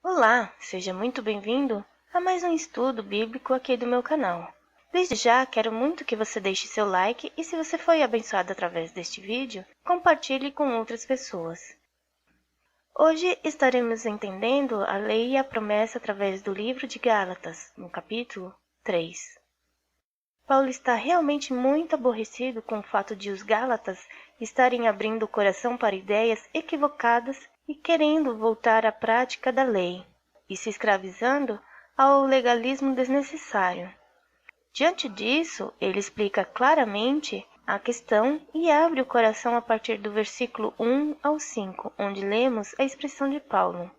Olá, seja muito bem-vindo a mais um estudo bíblico aqui do meu canal. Desde já, quero muito que você deixe seu like e se você foi abençoado através deste vídeo, compartilhe com outras pessoas. Hoje estaremos entendendo a lei e a promessa através do livro de Gálatas, no capítulo 3. Paulo está realmente muito aborrecido com o fato de os Gálatas estarem abrindo o coração para ideias equivocadas e querendo voltar à prática da lei, e se escravizando ao legalismo desnecessário. Diante disso, ele explica claramente a questão e abre o coração a partir do versículo 1 ao 5, onde lemos a expressão de Paulo.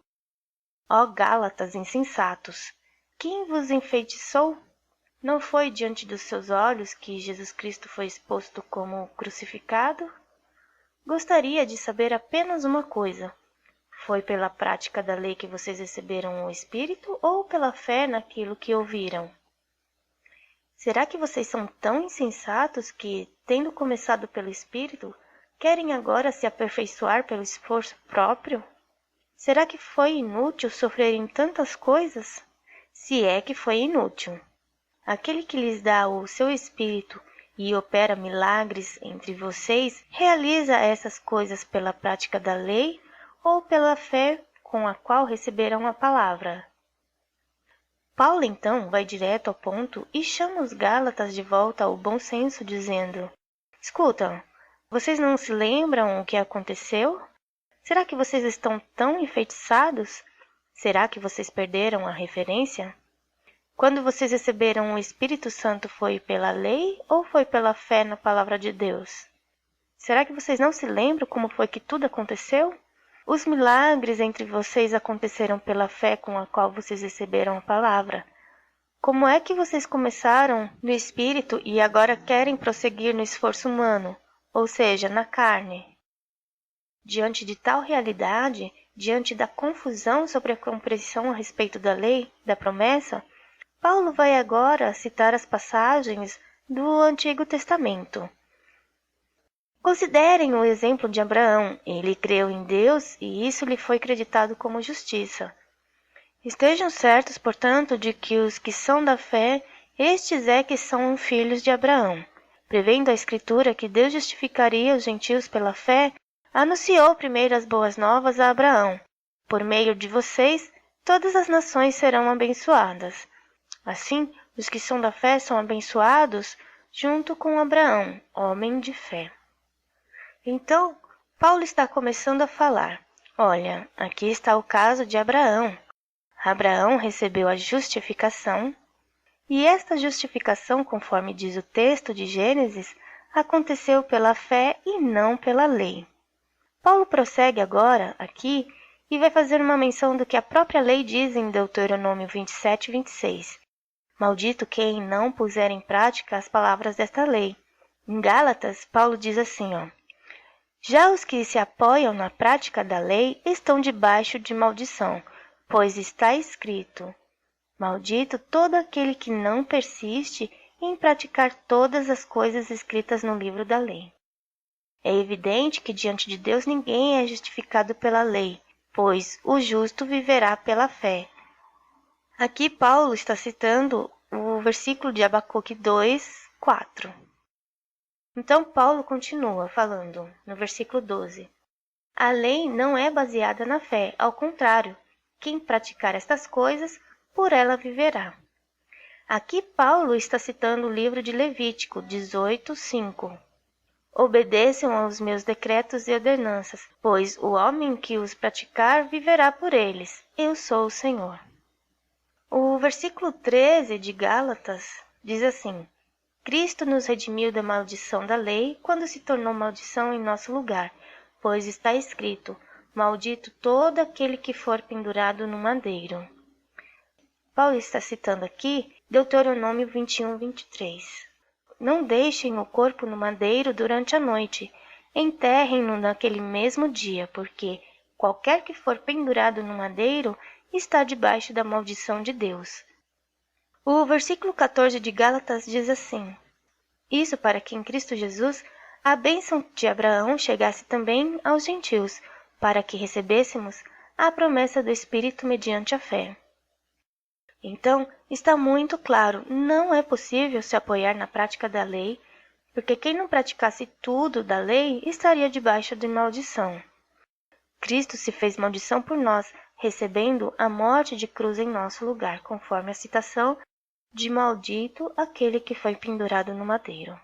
Ó Gálatas insensatos, quem vos enfeitiçou? Não foi diante dos seus olhos que Jesus Cristo foi exposto como crucificado? Gostaria de saber apenas uma coisa. Foi pela prática da lei que vocês receberam o Espírito ou pela fé naquilo que ouviram? Será que vocês são tão insensatos que, tendo começado pelo Espírito, querem agora se aperfeiçoar pelo esforço próprio? Será que foi inútil sofrerem tantas coisas? Se é que foi inútil. Aquele que lhes dá o seu Espírito e opera milagres entre vocês, realiza essas coisas pela prática da lei ou pela fé com a qual receberam a palavra. Paulo então vai direto ao ponto e chama os Gálatas de volta ao bom senso, dizendo: Escutam, vocês não se lembram o que aconteceu? Será que vocês estão tão enfeitiçados? Será que vocês perderam a referência? Quando vocês receberam o Espírito Santo, foi pela lei ou foi pela fé na palavra de Deus? Será que vocês não se lembram como foi que tudo aconteceu? Os milagres entre vocês aconteceram pela fé com a qual vocês receberam a palavra. Como é que vocês começaram no Espírito e agora querem prosseguir no esforço humano, ou seja, na carne? Diante de tal realidade, diante da confusão sobre a compreensão a respeito da lei, da promessa, Paulo vai agora citar as passagens do Antigo Testamento. Considerem o exemplo de Abraão. Ele creu em Deus e isso lhe foi creditado como justiça. Estejam certos, portanto, de que os que são da fé, estes é que são filhos de Abraão. Prevendo a Escritura que Deus justificaria os gentios pela fé, anunciou primeiro as boas novas a Abraão. Por meio de vocês, todas as nações serão abençoadas. Assim, os que são da fé são abençoados junto com Abraão, homem de fé. Então, Paulo está começando a falar. Olha, aqui está o caso de Abraão. Abraão recebeu a justificação, e esta justificação, conforme diz o texto de Gênesis, aconteceu pela fé e não pela lei. Paulo prossegue agora, aqui, e vai fazer uma menção do que a própria lei diz em Deuteronômio 27 e 26. Maldito quem não puser em prática as palavras desta lei. Em Gálatas, Paulo diz assim, Já os que se apoiam na prática da lei estão debaixo de maldição, pois está escrito: Maldito todo aquele que não persiste em praticar todas as coisas escritas no livro da lei. É evidente que diante de Deus ninguém é justificado pela lei, pois o justo viverá pela fé. Aqui Paulo está citando o versículo de Abacuque 2, 4. Então Paulo continua falando no versículo 12. A lei não é baseada na fé, ao contrário, quem praticar estas coisas, por ela viverá. Aqui Paulo está citando o livro de Levítico 18, 5. Obedeçam aos meus decretos e ordenanças, pois o homem que os praticar viverá por eles. Eu sou o Senhor. O versículo 13 de Gálatas diz assim: Cristo nos redimiu da maldição da lei quando se tornou maldição em nosso lugar, pois está escrito: Maldito todo aquele que for pendurado no madeiro. Paulo está citando aqui Deuteronômio 21, 23. Não deixem o corpo no madeiro durante a noite, enterrem-no naquele mesmo dia, porque qualquer que for pendurado no madeiro está debaixo da maldição de Deus. O versículo 14 de Gálatas diz assim: Isso para que em Cristo Jesus a bênção de Abraão chegasse também aos gentios, para que recebêssemos a promessa do Espírito mediante a fé. Então, está muito claro, não é possível se apoiar na prática da lei, porque quem não praticasse tudo da lei estaria debaixo de maldição. Cristo se fez maldição por nós, recebendo a morte de cruz em nosso lugar, conforme a citação de maldito aquele que foi pendurado no madeiro.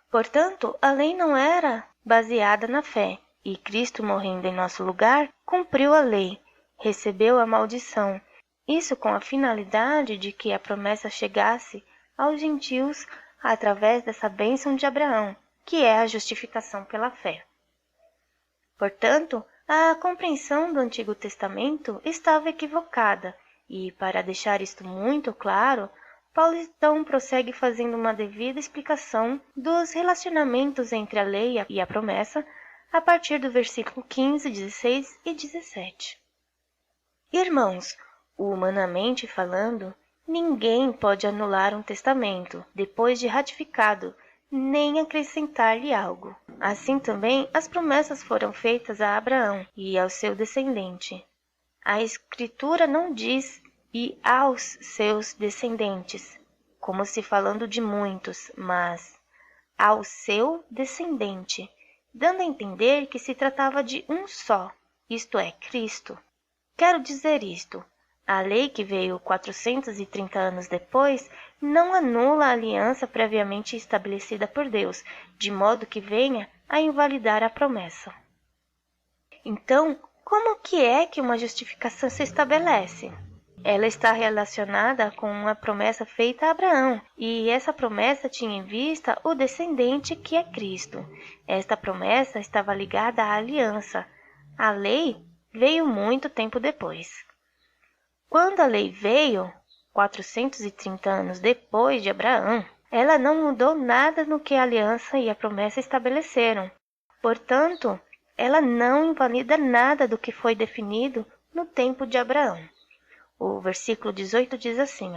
Portanto, a lei não era baseada na fé, e Cristo, morrendo em nosso lugar, cumpriu a lei, recebeu a maldição, isso com a finalidade de que a promessa chegasse aos gentios através dessa bênção de Abraão, que é a justificação pela fé. Portanto, a compreensão do Antigo Testamento estava equivocada, e para deixar isto muito claro, Paulo então prossegue fazendo uma devida explicação dos relacionamentos entre a lei e a promessa, a partir do versículo 15, 16 e 17. Irmãos, humanamente falando, ninguém pode anular um testamento depois de ratificado, nem acrescentar-lhe algo. Assim também as promessas foram feitas a Abraão e ao seu descendente. A Escritura não diz e aos seus descendentes, como se falando de muitos, mas ao seu descendente, dando a entender que se tratava de um só, isto é, Cristo. Quero dizer isto: a lei que veio 430 anos depois não anula a aliança previamente estabelecida por Deus, de modo que venha a invalidar a promessa. Então, como que é que uma justificação se estabelece? Ela está relacionada com uma promessa feita a Abraão, e essa promessa tinha em vista o descendente que é Cristo. Esta promessa estava ligada à aliança. A lei veio muito tempo depois. Quando a lei veio, 430 anos depois de Abraão, ela não mudou nada no que a aliança e a promessa estabeleceram. Portanto, ela não invalida nada do que foi definido no tempo de Abraão. O versículo 18 diz assim,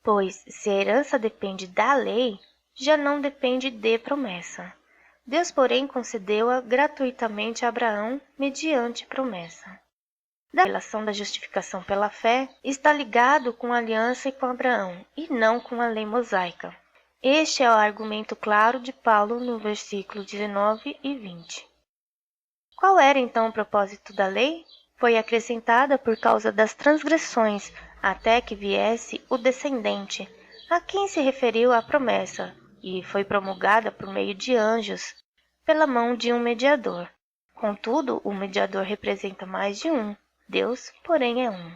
pois se a herança depende da lei, já não depende de promessa. Deus, porém, concedeu-a gratuitamente a Abraão mediante promessa. A relação da justificação pela fé está ligado com a aliança e com Abraão, e não com a lei mosaica. Este é o argumento claro de Paulo no versículo 19 e 20. Qual era então o propósito da lei? Foi acrescentada por causa das transgressões, até que viesse o descendente, a quem se referiu a promessa, e foi promulgada por meio de anjos, pela mão de um mediador. Contudo, o mediador representa mais de um, Deus, porém, é um.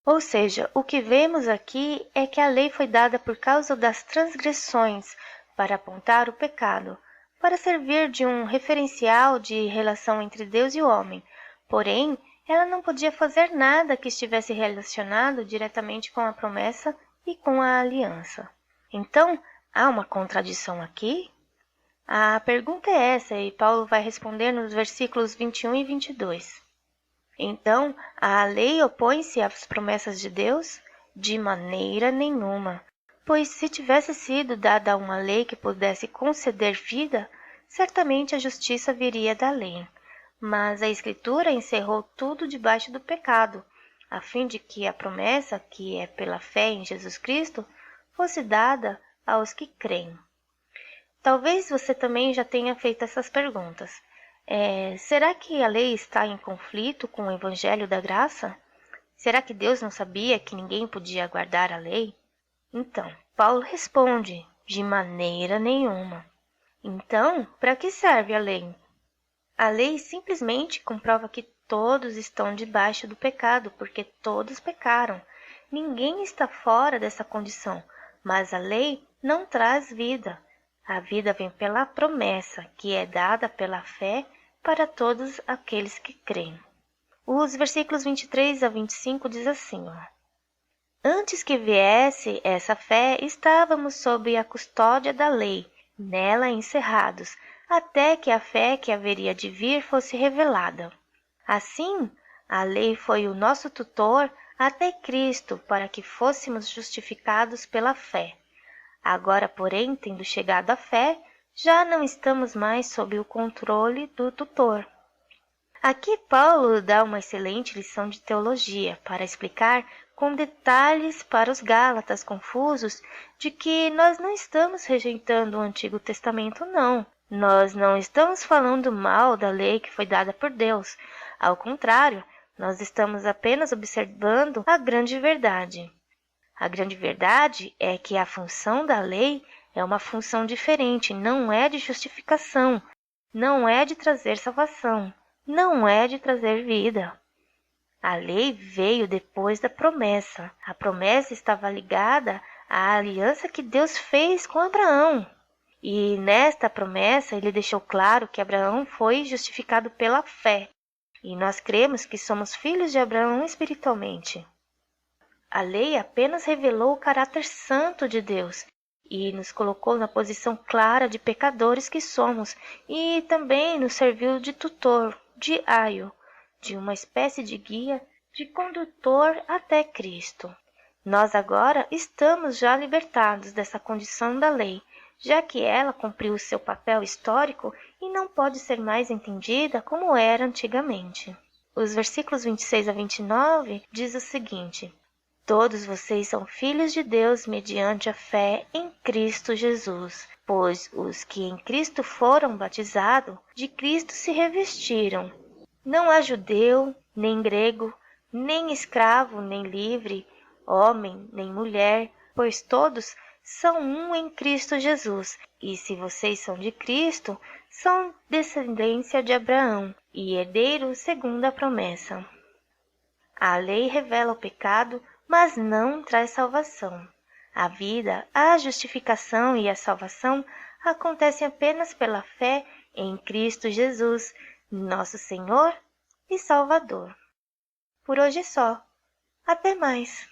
Ou seja, o que vemos aqui é que a lei foi dada por causa das transgressões, para apontar o pecado, para servir de um referencial de relação entre Deus e o homem. Porém, ela não podia fazer nada que estivesse relacionado diretamente com a promessa e com a aliança. Então, há uma contradição aqui? A pergunta é essa, e Paulo vai responder nos versículos 21 e 22. Então, a lei opõe-se às promessas de Deus? De maneira nenhuma. Pois se tivesse sido dada uma lei que pudesse conceder vida, certamente a justiça viria da lei. Mas a Escritura encerrou tudo debaixo do pecado, a fim de que a promessa, que é pela fé em Jesus Cristo, fosse dada aos que creem. Talvez você também já tenha feito essas perguntas. Será que a lei está em conflito com o Evangelho da Graça? Será que Deus não sabia que ninguém podia guardar a lei? Então, Paulo responde, de maneira nenhuma. Então, para que serve a lei? A lei simplesmente comprova que todos estão debaixo do pecado, porque todos pecaram. Ninguém está fora dessa condição, mas a lei não traz vida. A vida vem pela promessa, que é dada pela fé para todos aqueles que creem. Os versículos 23 a 25 diz assim, Antes que viesse essa fé, estávamos sob a custódia da lei, nela encerrados, até que a fé que haveria de vir fosse revelada. Assim, a lei foi o nosso tutor até Cristo, para que fôssemos justificados pela fé. Agora, porém, tendo chegado a fé, já não estamos mais sob o controle do tutor. Aqui Paulo dá uma excelente lição de teologia para explicar com detalhes para os gálatas confusos de que nós não estamos rejeitando o Antigo Testamento, não. Nós não estamos falando mal da lei que foi dada por Deus. Ao contrário, nós estamos apenas observando a grande verdade. A grande verdade é que a função da lei é uma função diferente, não é de justificação, não é de trazer salvação, não é de trazer vida. A lei veio depois da promessa. A promessa estava ligada à aliança que Deus fez com Abraão. E nesta promessa ele deixou claro que Abraão foi justificado pela fé. E nós cremos que somos filhos de Abraão espiritualmente. A lei apenas revelou o caráter santo de Deus e nos colocou na posição clara de pecadores que somos, e também nos serviu de tutor, de aio, de uma espécie de guia, de condutor até Cristo. Nós agora estamos já libertados dessa condição da lei, já que ela cumpriu o seu papel histórico e não pode ser mais entendida como era antigamente. Os versículos 26 a 29 diz o seguinte: Todos vocês são filhos de Deus mediante a fé em Cristo Jesus, pois os que em Cristo foram batizados, de Cristo se revestiram. Não há judeu, nem grego, nem escravo, nem livre, homem, nem mulher, pois todos são um em Cristo Jesus. E se vocês são de Cristo, são descendência de Abraão e herdeiros segundo a promessa. A lei revela o pecado, mas não traz salvação. A vida, a justificação e a salvação acontecem apenas pela fé em Cristo Jesus, nosso Senhor e Salvador. Por hoje é só. Até mais!